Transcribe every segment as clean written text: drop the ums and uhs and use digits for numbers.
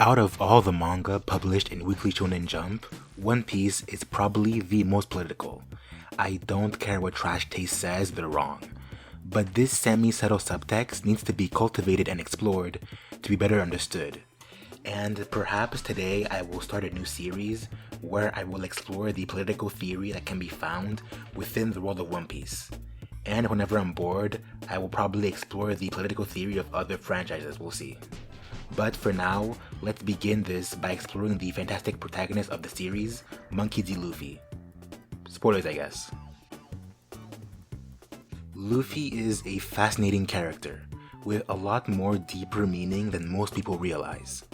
Out of all the manga published in Weekly Shonen Jump, One Piece is probably the most political. I don't care what Trash Taste says, they're wrong. But this semi-subtle subtext needs to be cultivated and explored to be better understood. And perhaps today I will start a new series where I will explore the political theory that can be found within the world of One Piece. And whenever I'm bored, I will probably explore the political theory of other franchises, we'll see. But for now, let's begin this by exploring the fantastic protagonist of the series, Monkey D. Luffy. Spoilers, I guess. Luffy is a fascinating character, with a lot more deeper meaning than most people realize.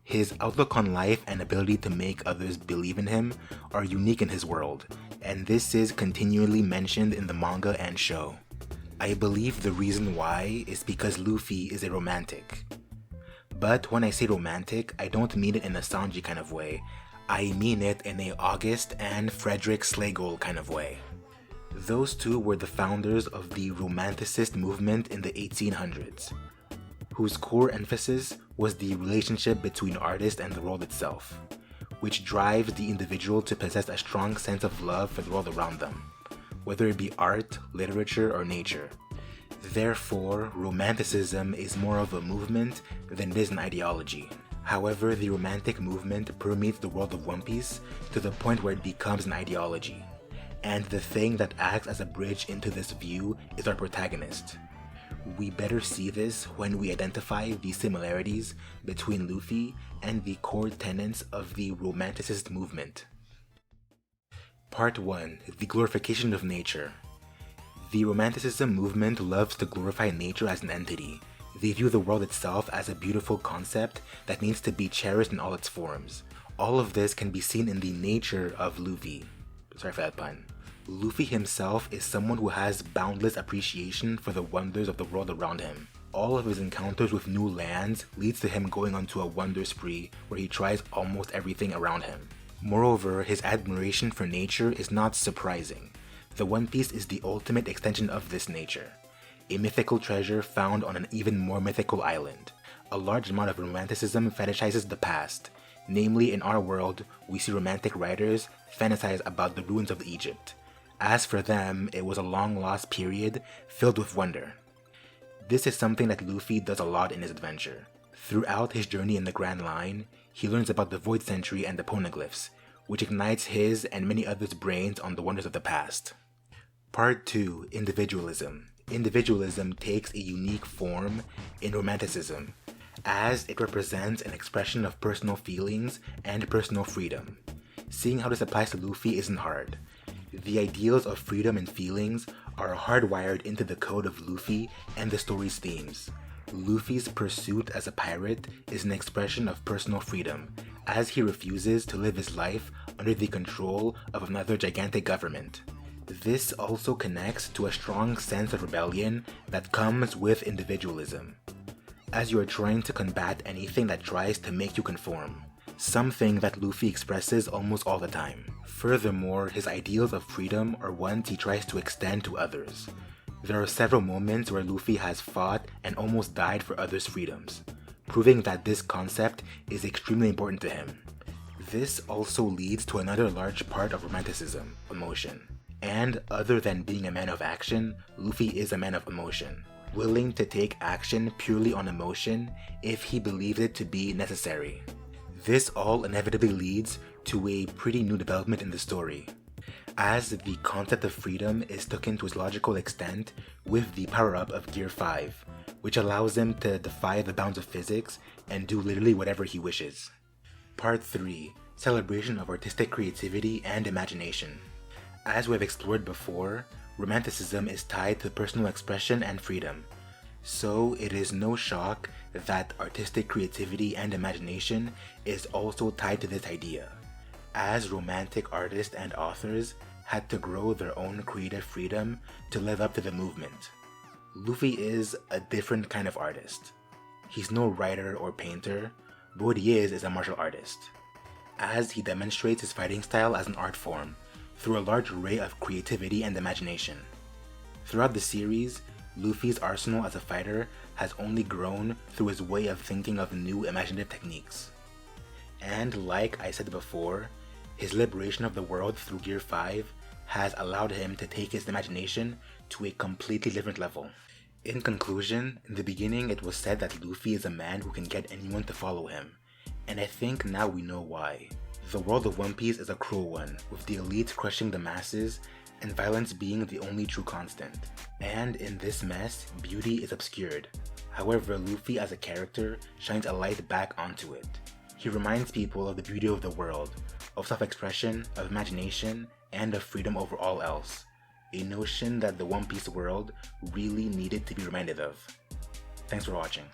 His outlook on life and ability to make others believe in him are unique in his world, and this is continually mentioned in the manga and show. I believe the reason why is because Luffy is a romantic. But when I say romantic, I don't mean it in a Sanji kind of way. I mean it in a August and Frederick Schlegel kind of way. Those two were the founders of the Romanticist movement in the 1800s, whose core emphasis was the relationship between artist and the world itself, which drives the individual to possess a strong sense of love for the world around them, whether it be art, literature, or nature. Therefore, Romanticism is more of a movement than it is an ideology. However, the Romantic movement permeates the world of One Piece to the point where it becomes an ideology. And the thing that acts as a bridge into this view is our protagonist. We better see this when we identify the similarities between Luffy and the core tenets of the Romanticist movement. Part 1. The glorification of nature. The Romanticism movement loves to glorify nature as an entity. They view the world itself as a beautiful concept that needs to be cherished in all its forms. All of this can be seen in the nature of Luffy. Sorry for that pun. Luffy himself is someone who has boundless appreciation for the wonders of the world around him. All of his encounters with new lands leads to him going onto a wonder spree where he tries almost everything around him. Moreover, his admiration for nature is not surprising. The One Piece is the ultimate extension of this nature, a mythical treasure found on an even more mythical island. A large amount of romanticism fetishizes the past. Namely, in our world, we see romantic writers fantasize about the ruins of Egypt. As for them, it was a long-lost period filled with wonder. This is something that Luffy does a lot in his adventure. Throughout his journey in the Grand Line, he learns about the Void Century and the Poneglyphs, which ignites his and many others' brains on the wonders of the past. Part 2. Individualism. Individualism takes a unique form in Romanticism, as it represents an expression of personal feelings and personal freedom. Seeing how this applies to Luffy isn't hard. The ideals of freedom and feelings are hardwired into the code of Luffy and the story's themes. Luffy's pursuit as a pirate is an expression of personal freedom, as he refuses to live his life under the control of another gigantic government. This also connects to a strong sense of rebellion that comes with individualism, as you are trying to combat anything that tries to make you conform, something that Luffy expresses almost all the time. Furthermore, his ideals of freedom are ones he tries to extend to others. There are several moments where Luffy has fought and almost died for others' freedoms, proving that this concept is extremely important to him. This also leads to another large part of Romanticism, emotion. And other than being a man of action, Luffy is a man of emotion, willing to take action purely on emotion if he believes it to be necessary. This all inevitably leads to a pretty new development in the story, as the concept of freedom is taken to its logical extent with the power-up of Gear 5, which allows him to defy the bounds of physics and do literally whatever he wishes. Part 3. Celebration of artistic creativity and imagination. As we have explored before, Romanticism is tied to personal expression and freedom, so it is no shock that artistic creativity and imagination is also tied to this idea, as romantic artists and authors had to grow their own creative freedom to live up to the movement. Luffy is a different kind of artist. He's no writer or painter, but what he is a martial artist, as he demonstrates his fighting style as an art form through a large array of creativity and imagination. Throughout the series, Luffy's arsenal as a fighter has only grown through his way of thinking of new imaginative techniques. And like I said before, his liberation of the world through Gear 5 has allowed him to take his imagination to a completely different level. In conclusion, in the beginning it was said that Luffy is a man who can get anyone to follow him, and I think now we know why. The world of One Piece is a cruel one, with the elite crushing the masses and violence being the only true constant. And in this mess, beauty is obscured. However, Luffy as a character shines a light back onto it. He reminds people of the beauty of the world, of self-expression, of imagination, and of freedom over all else. A notion that the One Piece world really needed to be reminded of. Thanks for watching.